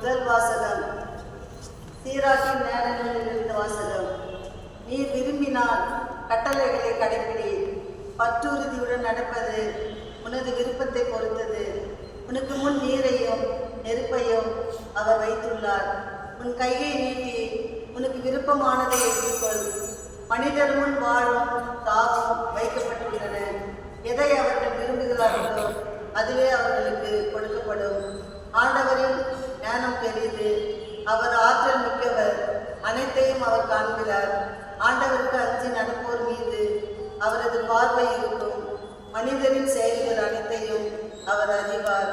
முதல் வாசகம். சீராக்கின் நேரங்களிலிருந்து வாசகம். நீர் விரும்பினால் கட்டளைகளை கடைப்பிடி. பற்றுறுதியுடன் நடப்பது உனது விருப்பத்தை பொறுத்தது. உனக்கு முன் நீரையும் நெருப்பையும் அவர் வைத்துள்ளார். உன் கையை நீட்டி உனக்கு விருப்பமானதை எடுத்துக்கொள். மனிதர் முன் வாழும் தாகம் வைக்கப்பட்டுள்ளன. எதை அவர்கள் விரும்புகிறார்களோ அதுவே அவர்களுக்கு கொடுக்கப்படும். ஆண்டவரின் ஞானம் பெரியது, அவர் ஆற்றல் மிக்கவர், அனைத்தையும் அவர் காண்கிறார். ஆண்டவருக்கு அஞ்சி நடப்போர் மீது அவரது பார்வை இருக்கும். மனிதரின் செயல்கள் அனைத்தையும் அவர் அறிவார்.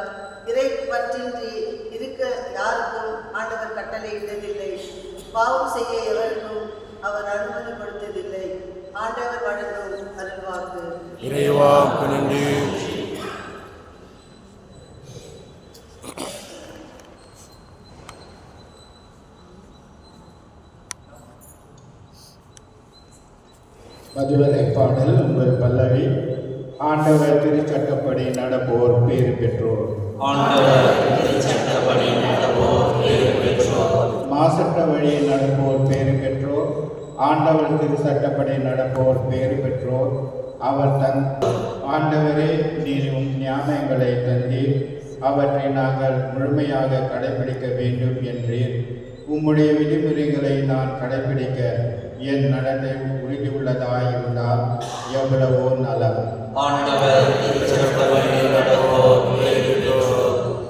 இறை பற்றின்றி இருக்க யாருக்கும் ஆண்டவர் கட்டளை இட்டதில்லை. பாவம் செய்ய எவருக்கும் அவர் அனுமதி கொடுத்ததில்லை. ஆண்டவர் வழங்கும் அருள்வாக்கு. இறைவாக்கு நன்றி. மதுவரை பாடல் உங்கள் பல்லவி. ஆண்டவர் திருச்சட்டப்படி நடப்போர் பேறு பெற்றோர். மாசற்ற வழியில் நடப்போர் பேறு பெற்றோர். ஆண்டவர் திருச்சட்டப்படி நடப்போர் பேறு பெற்றோர். அவர் ஆண்டவரே நீர் உம் ஞானங்களை தந்தீர், அவற்றை நாங்கள் முழுமையாக கடைபிடிக்க வேண்டும் என்றீர். உம்முடைய விதிமுறைகளை நான் கடைபிடிக்க என் நடத்தை உறுதியுள்ளதாய் இருந்தால் எவ்வளவோ நலம்.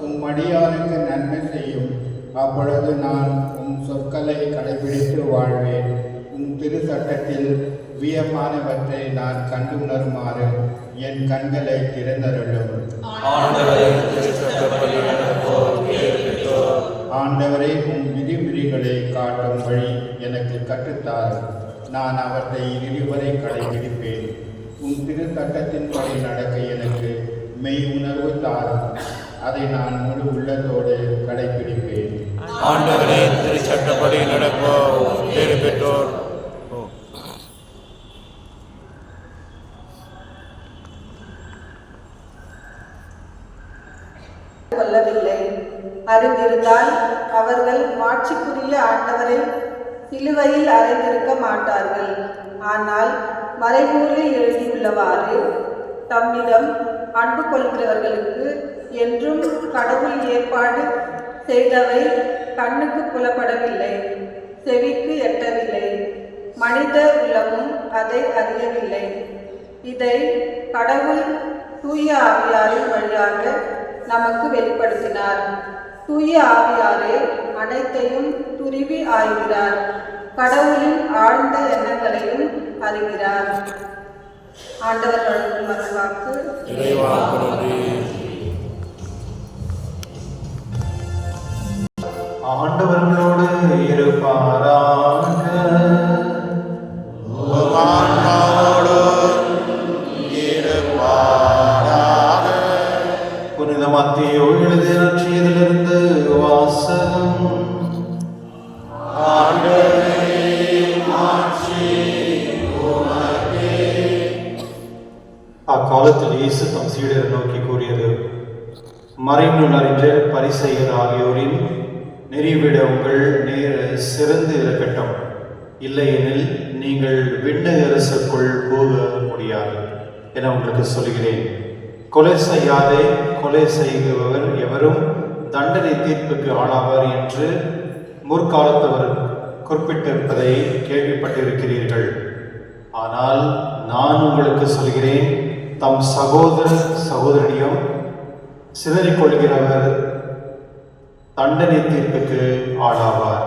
உம் அடியானுக்கு நன்மை செய்யும், அப்பொழுது நான் உம் சொற்களை கடைபிடித்து வாழ்வேன். உம் திரு சட்டத்தில் வியமானவற்றை நான் கண்டு உணருமாறு என் கண்களை திறந்தருளும். ஆண்டவரே உம் விதிமுறைகளை காட்டும் வழி எனக்கு கற்றுத்தார், நான் அவற்றை இறுதிவரை கடைபிடிப்பேன். உம் திரு சட்டத்தின்படி நடக்க எனக்கு மெய் உணர்வு தாரும், அதை நான் முழு உள்ளத்தோடு கடைபிடிப்பேன். ஆண்டவரே திருச்சட்டப்படி நடப்போர் பேறு பெற்றோர். கொள்ளவில்லை. அறிந்திருந்தால் அவர்கள் மாட்சிக்குரிய ஆண்டவரை சிலுவையில் அறைந்திருக்க மாட்டார்கள். ஆனால் மறைநூலில் எழுதியுள்ளவாறு தம்மிடம் அன்பு கொள்கிறவர்களுக்கு என்றும் கடவுள் ஏற்பாடு செய்தவை கண்ணுக்கு புலப்படவில்லை, செவிக்கு எட்டவில்லை, மனித உள்ளமும் அதை அறியவில்லை. இதை கடவுள் தூய ஆவியாரின் வழியாக நமக்கு வெளிப்படுத்தினார். தூய ஆவியாரே அனைத்தையும் துருவி ஆய்கிறார், கடவுளின் ஆழ்ந்த எண்ணங்களையும் அறிகிறார். ஆண்டவர் வழங்கும் அருள்வாக்கு. ஆண்டவர்களோடு இருப்பாராக. புனித மத்தேயு எழுதிய நற்செய்தியிலிருந்து வாசகம். அக்காலத்தில் இயேசு தம் சீடரை நோக்கி கூறியது, மறைநூல் அறிஞ பரிசேயர் ஆகியோரின் நெறிவிட உங்கள் சிறந்து இருக்கட்டும், இல்லையெனில் நீங்கள் விண்ணக அரசுக்குள் போக முடியாது என உங்களுக்கு சொல்கிறேன். கொலை செய்யாதே, கொலை செய்கிறவர் எவரும் தண்டனை தீர்ப்புக்கு ஆளாவார் என்று முற்காலத்தவர் குறிப்பிட்டிருப்பதை கேள்விப்பட்டிருக்கிறீர்கள். ஆனால் நான் உங்களுக்கு சொல்கிறேன், தம் சகோதர சகோதரியும் சிதறிக்கொள்கிறவர் தண்டனை தீர்ப்புக்கு ஆளாவார்.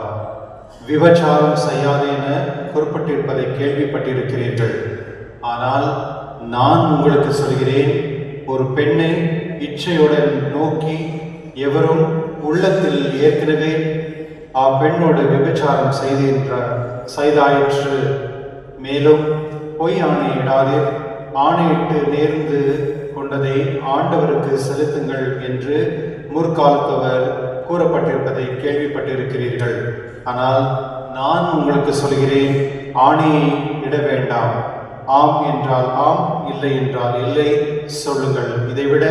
விபச்சாரம் செய்யாதே என குறிப்பிட்டிருப்பதை கேள்விப்பட்டிருக்கிறீர்கள். ஆனால் நான் உங்களுக்கு சொல்கிறேன், ஒரு பெண்ணை இச்சையுடன் நோக்கி எவரும் உள்ளத்தில் ஏற்கனவே அப்பெண்ணோடு விபச்சாரம் செய்தாயிற்று. மேலும் பொய் ஆணையிடாதே, ஆணையிட்டு நேர்ந்து கொண்டதை ஆண்டவருக்கு செலுத்துங்கள் என்று முற்காலத்தவர் கூறப்பட்டிருப்பதை கேள்விப்பட்டிருக்கிறீர்கள். ஆனால் நான் உங்களுக்கு சொல்கிறேன், ஆணையை இட வேண்டாம். ஆம் என்றால் ஆம், இல்லை என்றால் இல்லை சொல்லுங்கள். இதைவிட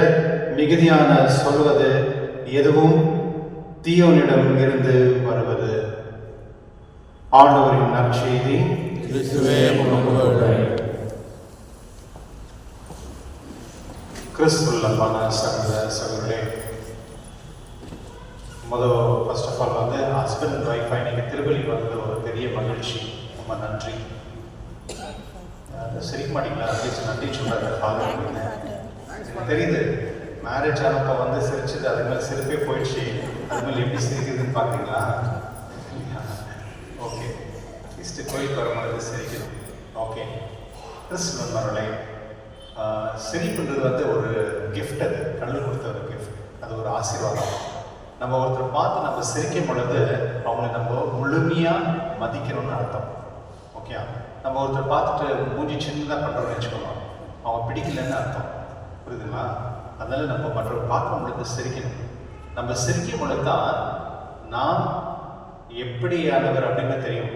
மிகுதியான சொல்வது எதுவும் தீயோனிடம் இருந்து வருவது. ஆண்டவரின் நற்செய்தி. கிறிஸ்துவே உமக்கு கிறிஸ்துவில் அன்பான சகோதர சகோதரர்களே, ஃபர்ஸ்ட் ஆஃப் ஆல் வந்து ஹஸ்பண்ட் அண்ட் ஒய்ஃபை இன்னைக்கு திருப்பலி வந்தது ஒரு பெரிய மகிழ்ச்சி. ரொம்ப நன்றி. சிரிக்க மாட்டீங்களா? அட்லீஸ்ட் நன்றி சொல்கிறாங்க ஃபாதர். எனக்கு தெரியுது மேரேஜ் ஆனப்போ வந்து சிரிச்சது, அது மேலே சிரிப்பே போயிடுச்சு. அது மேலே எப்படி சிரிக்குதுன்னு பார்க்குறீங்களா? ஓகே, இஸ்ட்டு கோயிலுக்கு வரும்போது சிரிக்கணும். ஓகே, கிறிஸ்துவன் மரலை சிரிப்புன்றது வந்து ஒரு கிஃப்ட். அது கடவுள் கொடுத்த ஒரு கிஃப்ட். அது ஒரு ஆசீர்வாதம். நம்ம ஒருத்தர் பார்த்து நம்ம சிரிக்கும் பொழுது அவங்கள நம்ம முழுமையாக மதிக்கணும்னு அர்த்தம். ஓகே, நம்ம ஒருத்தர் பார்த்துட்டு மூஞ்சி சின்னதாக பண்ணுறோம்னு வச்சுக்கோங்க, அவங்க பிடிக்கலன்னு அர்த்தம். புரியுதுங்களா? அதனால் நம்ம மற்றவர் பார்க்கும் பொழுது சிரிக்கணும். நம்ம சிரிக்கும் பொழுது தான் நாம் எப்படியானவர் அப்படின்னு தெரியும்.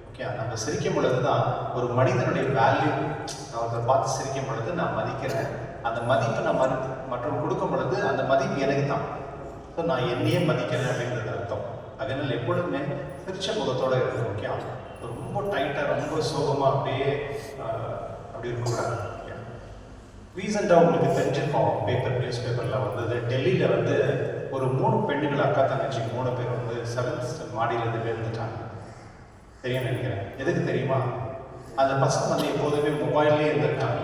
ஓகே, நம்ம சிரிக்கும் பொழுது தான் ஒரு மனிதனுடைய வேல்யூ. நான் ஒருத்தர் பார்த்து சிரிக்கும் பொழுது நான் மதிக்கிறேன். அந்த மதிப்பை நான் மற்றவங்க கொடுக்கும் பொழுது அந்த மதிப்பு எனக்கு தான். ஸோ நான் என்னையே மதிக்கிறேன் அப்படின்றது அர்த்தம். அதனால் எப்பொழுதுமே சிரிச்ச முகத்தோடு இருக்கும். ஓகே, ரொம்ப டைட்டாக ரொம்ப சோகமாக அப்படியே அப்படி இருக்கக்கூடாது. ரீசெண்டாக உங்களுக்கு தெரிஞ்சிருக்கோம், நியூஸ் பேப்பரில் வந்தது. டெல்லியில் வந்து ஒரு 3 பெண்ணுகள், அக்கா தங்கச்சி 3 பேர் வந்து 7th மாடியிலேருந்து விழுந்துட்டாங்க. தெரியும் நினைக்கிறேன். எதுக்கு தெரியுமா? அந்த பசங்க வந்து எப்போதுமே மொபைல்லே இருந்திருக்காங்க.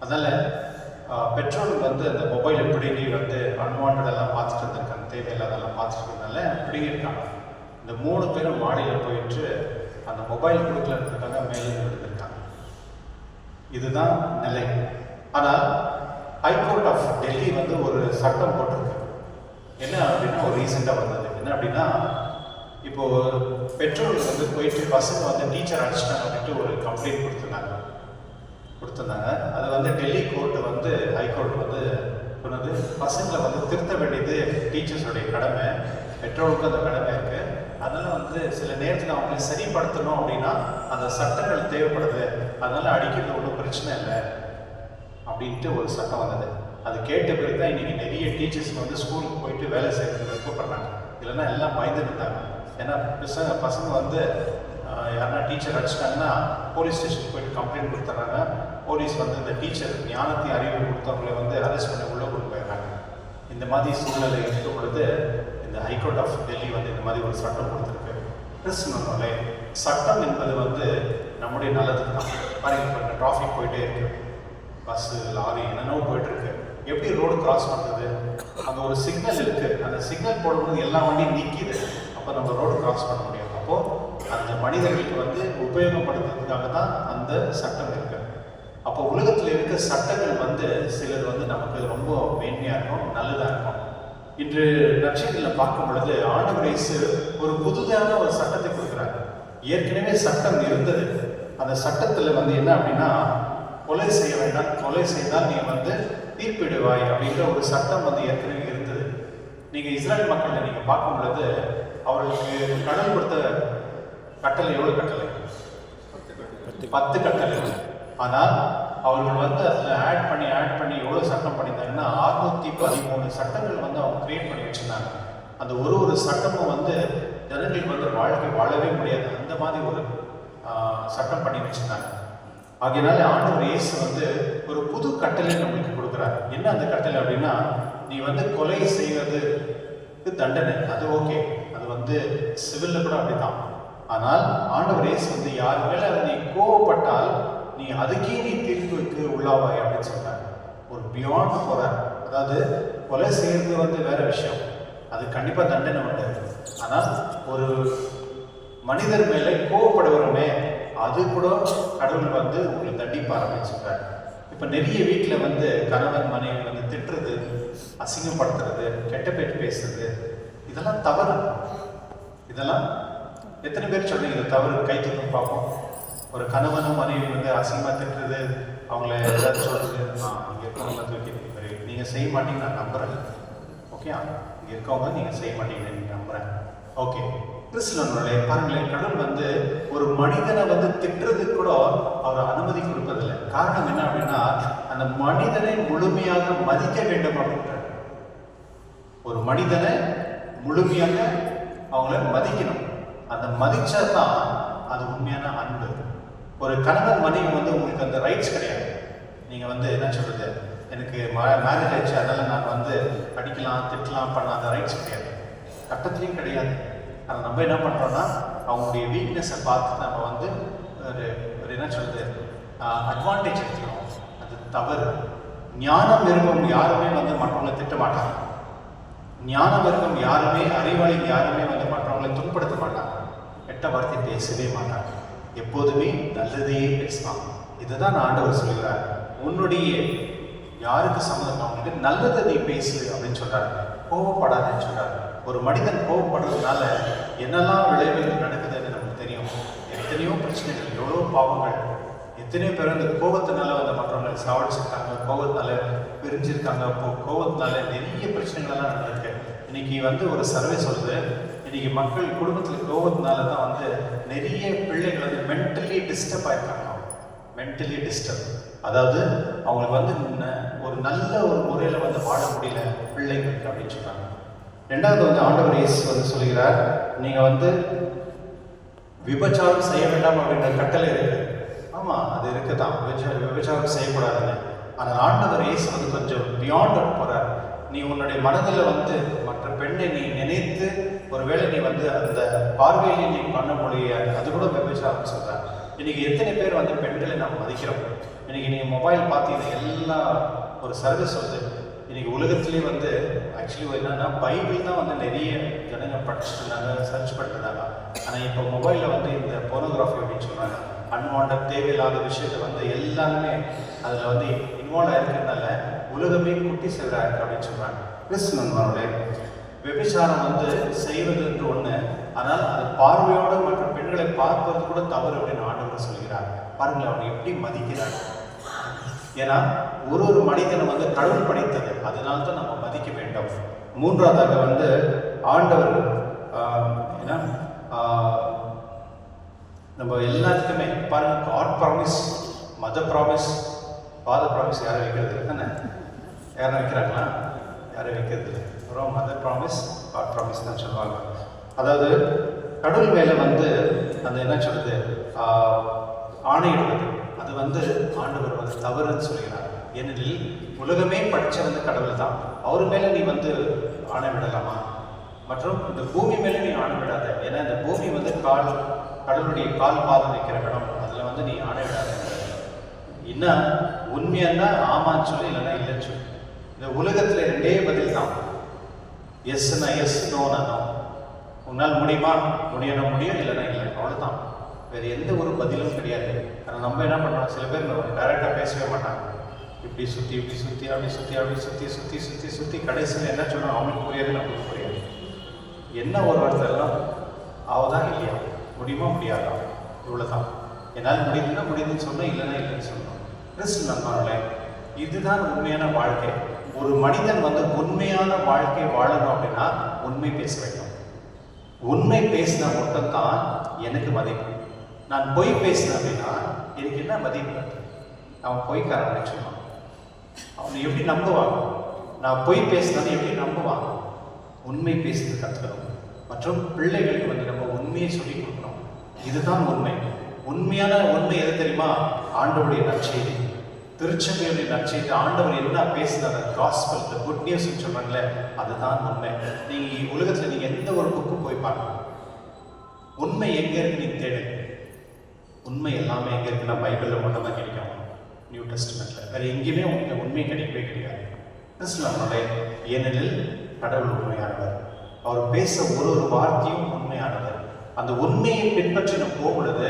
அதனால் பெற்றோர்கள் வந்து அந்த மொபைல் எப்படி வந்து அன்வான்டெல்லாம் பார்த்துட்டு இருந்திருக்காங்க, தேவையில்லாதெல்லாம் பார்த்துட்டு இருந்தனால இப்படி இருக்காங்க. இந்த 3 பேரும் மாடியில் போயிட்டு அந்த மொபைல் கொடுக்கலன்றதுக்காக மேலே இருந்திருக்காங்க. இதுதான் நிலை. ஆனால் ஹைகோர்ட் ஆஃப் டெல்லி வந்து ஒரு சட்டம் போட்டிருக்கு. என்ன அப்படின்னா, ஒரு ரீசெண்டாக வந்தது என்ன அப்படின்னா, இப்போது பெற்றோர்கள் வந்து போயிட்டு பசங்க வந்து டீச்சர் அடிச்சிட்டாங்க அப்படின்ட்டு ஒரு கம்ப்ளைண்ட் கொடுத்துருந்தாங்க. அது வந்து டெல்லி கோர்ட்டு வந்து ஹைகோர்ட் வந்து சொன்னது, பசங்களை வந்து திருத்த வேண்டியது டீச்சர்ஸோடைய கடமை, பெற்றோருக்கு அந்த கடமை இருக்குது. அதனால் வந்து சில நேரத்தில் அவங்களை சரிப்படுத்தணும் அப்படின்னா அந்த சட்டங்கள் தேவைப்படுது. அதனால் அடிக்கிறது ஒன்றும் பிரச்சனை இல்லை அப்படின்ட்டு ஒரு சட்டம் வந்தது. அது கேட்ட பிறகு தான் இன்றைக்கி நிறைய டீச்சர்ஸ் வந்து ஸ்கூலுக்கு போயிட்டு வேலை செய்யறதுக்கு விருப்பப்படுறாங்க. இல்லைன்னா எல்லாம் பயந்து இருந்தாங்க. ஏன்னா பசங்க வந்து யாருன்னா டீச்சர் அடிச்சிட்டாங்கன்னா போலீஸ் ஸ்டேஷனுக்கு போயிட்டு கம்ப்ளைண்ட் கொடுத்துட்றாங்க. போலீஸ் வந்து இந்த டீச்சர் ஞானத்தையும் அறிவு கொடுத்தவங்களை வந்து அரெஸ்ட் பண்ணி உள்ளே கொண்டு போயிடுறாங்க. இந்த மாதிரி சூழ்நிலை இருக்கும் பொழுது இந்த ஹைகோர்ட் ஆஃப் டெல்லி வந்து இந்த மாதிரி ஒரு சட்டம் கொடுத்துருக்கு. கிறிஸ்துவனோட சட்டம் என்பது வந்து நம்முடைய நல்லதுக்கு தான். பாருங்க, டிராஃபிக் போயிட்டே இருக்கு, பஸ்ஸு லாரி என்னென்னவோ போயிட்டுருக்கு. எப்படி ரோடு கிராஸ் பண்ணுறது? அங்கே ஒரு சிக்னல் இருக்குது. அந்த சிக்னல் போடும்போது எல்லா வண்டியும் நிற்கிது. அப்போ நம்ம ரோடு கிராஸ் பண்ண முடியும். அப்போது அந்த மனிதர்களுக்கு வந்து உபயோகப்படுத்துறதுக்காக தான் அந்த சட்டம் இருக்குது. அப்போ உலகத்தில் இருக்க சட்டங்கள் வந்து சிலது வந்து நமக்கு ரொம்ப மேன்மையாக இருக்கும், நல்லதாக இருக்கும். இன்று நற்செய்தியில் பார்க்கும் பொழுது ஆண்டவர் இயேசு ஒரு புதுதான ஒரு சட்டத்தை கொடுக்குறாங்க. ஏற்கனவே சட்டம் இருந்தது. அந்த சட்டத்தில் வந்து என்ன அப்படின்னா, கொலை செய்ய வேண்டாம், கொலை செய்தால் நீ வந்து தீர்ப்பிடுவாய் அப்படின்ற ஒரு சட்டம் வந்து ஏற்கனவே இருந்தது. நீங்கள் இஸ்ரேல் மக்களை நீங்கள் பார்க்கும் பொழுது அவர்களுக்கு கடவுள் கொடுத்த கட்டளை எவ்வளோ கட்டளை? 10 கட்டளை. ஆனால் அவர்கள் வந்து அதில் ஆட் பண்ணி எவ்வளோ சட்டம் பண்ணியிருந்தாங்கன்னா 613 சட்டங்கள் வந்து அவங்க கிரியேட் பண்ணி வச்சுருந்தாங்க. அந்த ஒரு சட்டமும் வந்து ஜனங்களுக்கு வந்து வாழ்க்கை வாழவே முடியாது, அந்த மாதிரி ஒரு சட்டம் பண்ணி வச்சுருந்தாங்க. ஆகையினால ஆண்டவர் இயேசு வந்து ஒரு புது கட்டளை நம்மளுக்கு கொடுக்குறாரு. என்ன அந்த கட்டளை அப்படின்னா, நீ வந்து கொலை செய்வதுக்கு தண்டனை, அது ஓகே, அது வந்து சிவில்ல கூட அப்படித்தான். ஆனால் ஆண்டவர் இயேசு வந்து யார் மேலே நீ கோவப்பட்டால் நீ அதுக்கே நீ தீர்ப்புக்கு உள்ளாவாய் அப்படின்னு சொல்றாரு. ஒரு பியாண்ட் போறார். அதாவது கொலை செய்யறது வந்து வேற விஷயம், அது கண்டிப்பாக தண்டனை உண்டு. ஆனால் ஒரு மனிதர் மேலே கோவப்படுகிறோமே, அது கூட கடவுள் வந்து உங்களை தண்டிப்பார் அப்படின்னு சொல்றாரு. இப்போ நிறைய வீட்டில் வந்து கணவன் மனைவி வந்து திட்டுறது, அசிங்கப்படுத்துறது, கெட்ட பேர் பேசுறது, இதெல்லாம் தவறு. இதெல்லாம் எத்தனை பேர் சொல்றீங்க இது தவறு? கை தூக்கி பார்ப்போம். ஒரு கணவனும் மனைவி வந்து அசிங்கமாக திட்டுறது, அவங்கள ஏதாவது சொல்றது, இங்கே இருக்கவங்க தூக்கி நீங்கள் செய்ய மாட்டீங்க நான் நம்புகிறேன். ஓகே, இங்கே இருக்கவங்க நீங்கள் செய்ய மாட்டீங்க நீங்கள் நம்புகிறேன். ஓகே, கிறிஸ்துவனுடைய பாருங்களேன், கடவுள் வந்து ஒரு மனிதனை வந்து திட்டுறதுக்கு கூட அவர் அனுமதி கொடுப்பதில்லை. காரணம் என்ன அப்படின்னா, அந்த மனிதனை முழுமையாக மதிக்க வேண்டும் அப்படின்றார். ஒரு மனிதனை முழுமையாக அவங்கள மதிக்கணும். அந்த மதிச்சா தான் அது உண்மையான அன்பு. ஒரு கணவன் மனைவி வந்து உங்களுக்கு அந்த ரைட்ஸ் கிடையாது. நீங்கள் வந்து என்ன சொல்கிறது, எனக்கு மேரேஜ் ஆயிடுச்சு அதனால் நான் வந்து அடிக்கலாம் திட்டலாம் பண்ண அந்த ரைட்ஸ் கிடையாது, கட்டத்துலேயும் கிடையாது. ஆனால் நம்ம என்ன பண்ணுறோன்னா அவங்களுடைய வீக்னஸை பார்த்து நம்ம வந்து ஒரு என்ன சொல்கிறது அட்வான்டேஜ் எடுத்துக்கிறோம். அது தவறு. ஞானம் இருக்கும் யாருமே வந்து மற்றவங்களை திட்ட மாட்டாங்க. ஞானம் இருக்கும் யாருமே, அறிவாளி யாருமே வந்து மற்றவங்களை துன்படுத்த மாட்டாங்க. கெட்ட வார்த்தை பேசவே மாட்டாங்க. எப்போதுமே நல்லதையே பேசலாம். இதுதான் ஆண்டவர் சொல்கிறார். உன்னுடைய யாருக்கு சம்மதம் அவங்களுக்கு நல்லதை நீ பேசு அப்படின்னு சொல்றாரு. கோவப்படாதுன்னு சொல்றாரு. ஒரு மனிதன் கோவப்படுறதுனால என்னெல்லாம் விளைவுகள் நடக்குதுன்னு நமக்கு தெரியும். எத்தனையோ பிரச்சனைகள், எவ்வளோ பாவங்கள், எத்தனையோ பேர் அந்த கோபத்தினால வந்து மற்றவங்களை சாவடிச்சிருக்காங்க, கோபத்தினால பிரிஞ்சிருக்காங்க, கோபத்தினால நிறைய பிரச்சனைகள்லாம் நடந்திருக்கு. இன்னைக்கு வந்து ஒரு சர்வே சொல்லுது, இன்னைக்கு மக்கள் குடும்பத்தில் கோபத்தினால தான் வந்து நிறைய பிள்ளைகள் வந்து மென்டலி டிஸ்டர்ப் ஆயிருக்காங்க. மென்டலி டிஸ்டர்ப், அதாவது அவங்களுக்கு வந்து ஒரு நல்ல ஒரு முறையில் வந்து வாழ முடியல பிள்ளைங்களுக்கு அப்படின்னு சொல்றாங்க. ரெண்டாவது வந்து ஆண்டவர் இயேசு வந்து சொல்கிறார், நீங்கள் வந்து விபச்சாரம் செய்ய வேண்டாம் அப்படின்ற கட்டளை இருக்கு. ஆமாம், அது இருக்குதான், விபச்சாரம் செய்யக்கூடாதுன்னு. ஆனால் ஆண்டவர் இயேசு வந்து கொஞ்சம் பியாண்ட் போகிறார். நீ உன்னுடைய மனதில் வந்து மற்ற பெண்ணை நீ நினைத்து ஒருவேளை நீ வந்து அந்த பார்வையிலே நீ பண்ண முடியாது, அது கூட விபச்சாரம் சொல்கிறார். இன்னைக்கு எத்தனை பேர் வந்து பெண்களை நம்ம மதிக்கிறோம்? இன்னைக்கு நீங்கள் மொபைல் பார்த்தீங்கன்னா எல்லா ஒரு சர்வீஸ் வந்து இன்னைக்கு உலகத்துலேயே வந்து ஆக்சுவலி என்னன்னா பைபிள் தான் வந்து நிறைய ஜனங்க படிச்சுட்டு இருந்தாங்க, சர்ச் பண்ணிருந்தாங்க. ஆனால் இப்போ மொபைலில் வந்து இந்த போனோகிராஃபி அப்படின்னு சொல்கிறாங்க, அன்வான்ட் தேவையில்லாத விஷயத்தை வந்து எல்லாருமே அதில் வந்து இன்வால்வ் ஆகிருக்கிறதுனால உலகமே குட்டி செல்றாரு அப்படின்னு சொல்கிறாங்க. கிறிஸ்துவனுடைய விபச்சாரம் வந்து செய்வதற்கு ஒன்று, ஆனால் அது பார்வையோடு மற்ற பெண்களை பார்ப்பது கூட தவறு அப்படின்னு ஆண்டவர் சொல்கிறார். பாருங்களேன், அவனை எப்படி மதிக்கிறார். ஏன்னா ஒரு மனிதனை வந்து கடவுள் படைத்தது, அதனால தான் நம்ம மதிக்க வேண்டும். மூன்றாவதாக வந்து ஆண்டவர் ஏன்னா நம்ம எல்லாத்துக்குமே பாருங்க, God promise, mother promise, father promise யாரும் வைக்கிறது இல்லை தானே? யாரும் வைக்கிறாங்களா? யாரும் வைக்கிறது இல்லை. அப்புறம் மதர் ப்ராமிஸ், காட் ப்ராமிஸ் தான் சொல்லுவாங்க. அதாவது கடவுள் மேலே வந்து அந்த என்ன சொல்றது ஆணையிடுவது, அது வந்து ஆண்டவர் வந்து தவறுன்னு சொல்கிறார். ஏனெனில் உலகமே படித்த வந்து கடவுள் தான், அவர் மேலே நீ வந்து ஆணை விடலாமா? மற்றும் இந்த பூமி மேலே நீ ஆணை விடாத. ஏன்னா இந்த பூமி வந்து கடவுளுடைய கால் பாதம் வைக்கிற இடம், அதில் வந்து நீ ஆணை விடாத. இன்னும் உண்மையாக ஆமான்னு சொல்லி, இல்லைன்னா இல்லைன்னு சொல்லி. இந்த உலகத்தில் ரெண்டே பதில் தான், எஸ்னா எஸ், நோனா நோ. உன்னால் முடியுமா? முடியணும், முடியும், இல்லைன்னா இல்லை, அவ்வளோதான். வேறு எந்த ஒரு பதிலும் கிடையாது. ஆனால் நம்ம என்ன பண்ணுறோம், சில பேர் டைரெக்டாக பேசவே மாட்டாங்க. இப்படி சுற்றி இப்படி சுற்றி அப்படி சுற்றி அப்படி சுற்றி சுற்றி சுற்றி சுற்றி கடைசியில் என்ன சொல்கிறோம் அவங்களுக்கு புரியாது, நம்மளுக்கு புரியாது. என்ன ஒரு வார்த்தைலாம் ஆகுதான் இல்லையா, முடியுமா முடியாதா, இவ்வளோ தான். என்னால் முடியுதுன்னா முடியுதுன்னு சொன்னோம், இல்லைன்னா இல்லைன்னு சொன்னோம். கிறிஸ்து நண்பர்களே, இதுதான் உண்மையான வாழ்க்கை. ஒரு மனிதன் வந்து உண்மையான வாழ்க்கை வாழணும் அப்படின்னா உண்மை பேச வேண்டும். உண்மை பேசினா மட்டும்தான் எனக்கு மதிப்பு. நான் பொய் பேசினேன் அப்படின்னா எனக்கு என்ன மதிப்பு? அவன் பொய்க்காரன் சொல்லுவான். அவனை எப்படி நம்புவான்? நான் பொய் பேசினது எப்படி நம்புவான்? உண்மை பேசுறது கற்றுக்கணும். மற்றும் பிள்ளைகளுக்கு வந்து நம்ம உண்மையை சொல்லிக் கொடுக்கணும். இதுதான் உண்மை. உண்மையான உண்மை எது தெரியுமா? ஆண்டவருடைய நற்செய்தி, திருச்சபையுடைய நற்செய்தி. ஆண்டவர் என்ன பேசினார், காஸ்பல், தி குட் நியூஸ் சொல்றாங்களே, அதுதான் உண்மை. நீங்கள் உலகத்தில் நீங்கள் எந்த ஒரு புக்கு போய் பாருங்க, உண்மை எங்கே இருக்கு நீங்க தேடு. உண்மை எல்லாமே எங்கே இருக்குன்னா பைபிளில் மட்டும் தான் கிடைக்கும், நியூ டெஸ்ட்மெண்ட்டில். வேறு எங்கேயுமே உங்களுக்கு உண்மை கிடைக்கவே கிடையாது. கிறிஸ்துவனுடைய ஏனெனில் கடவுள் உண்மையானவர். அவர் பேச ஒரு வார்த்தையும் உண்மையானவர். அந்த உண்மையை பின்பற்றி நம்ம போகும்பொழுது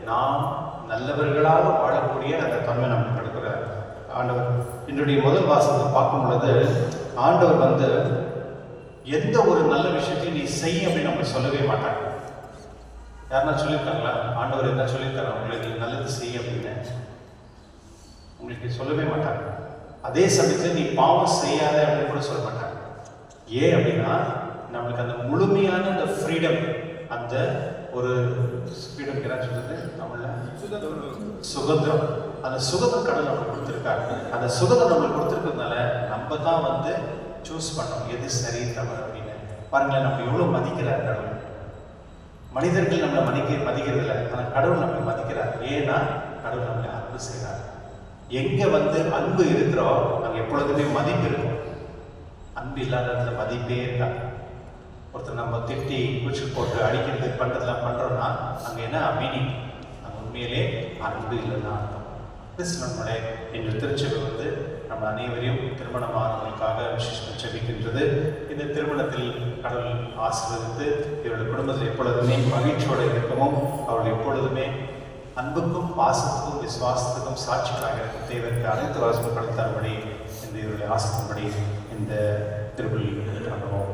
நாம் நல்லவர்களாக வாழக்கூடிய அந்த தன்மை நமக்கு கிடைக்கிறார் ஆண்டவர். என்னுடைய முதல் வாசகத்தை பார்க்கும் பொழுது ஆண்டவர் வந்து எந்த ஒரு நல்ல விஷயத்தையும் நீ செய் அப்படின்னு நம்ம சொல்லவே மாட்டாங்க. யாருன்னா சொல்லியிருக்காங்களா? ஆண்டவர் என்ன சொல்லியிருக்காங்க உங்களுக்கு, நீ நல்லது செய் அப்படின்னு உங்களுக்கு சொல்லவே மாட்டாங்க. அதே சமயத்தில் நீ பாவம் செய்யாத அப்படின்னு கூட சொல்ல மாட்டாங்க. ஏன் அப்படின்னா நம்மளுக்கு அந்த முழுமையான அந்த ஃப்ரீடம், அந்த ஒரு ஃப்ரீடம் என்ன சொல்றது தமிழில், சுதந்திரம். அந்த சுதந்திரம் கடவுள் நம்மளுக்கு கொடுத்துருக்காரு. அந்த சுதந்திரம் நம்மளுக்கு கொடுத்துருக்கிறதுனால நம்ம தான் வந்து சூஸ் பண்ணோம் எது சரி தவறு அப்படின்னு. பாருங்களேன், நம்ம எவ்வளோ மதிக்கிறார் கடவுள். மனிதர்கள் நம்மளை மதிக்கிறது இல்லை, ஆனால் கடவுள் நம்மளை மதிக்கிறார். ஏன்னா கடவுள் நம்மளை அன்பு செய்கிறார். எங்கே அன்பு இருக்கிறோ அங்கே எப்பொழுதுமே மதிப்பு இருக்கும். அன்பு இல்லாத இடத்துல மதிப்பே இருக்காது. ஒருத்தர் நம்ம திட்டி குச்சி போட்டு அடிக்கிறது பண்ணுறதுலாம் பண்ணுறோன்னா அங்கே என்ன மீனிங்? அங்கே உண்மையிலே அன்பு இல்லைன்னா அர்த்தம். கிறிஸ்துவனுடைய எங்கள் திருச்சபை நம்ம அனைவரையும் திருமணமானவர்களுக்காக விசேஷமாக ஜெபிக்கின்றது. இந்த திருமணத்தில் கடவுள் ஆசீர்வதித்து இவருடைய குடும்பத்தில் எப்பொழுதுமே மகிழ்ச்சியோடு இருக்கவும், அவர்கள் எப்பொழுதுமே அன்புக்கும் பாசத்துக்கும் விசுவாசத்துக்கும் சாட்சிகளாக இருக்கும் தேவருக்கு அனைத்து வாசப்படுத்தாதபடி இந்த இவருடைய ஆசைப்படி இந்த திருப்பலி பண்ணுவோம்.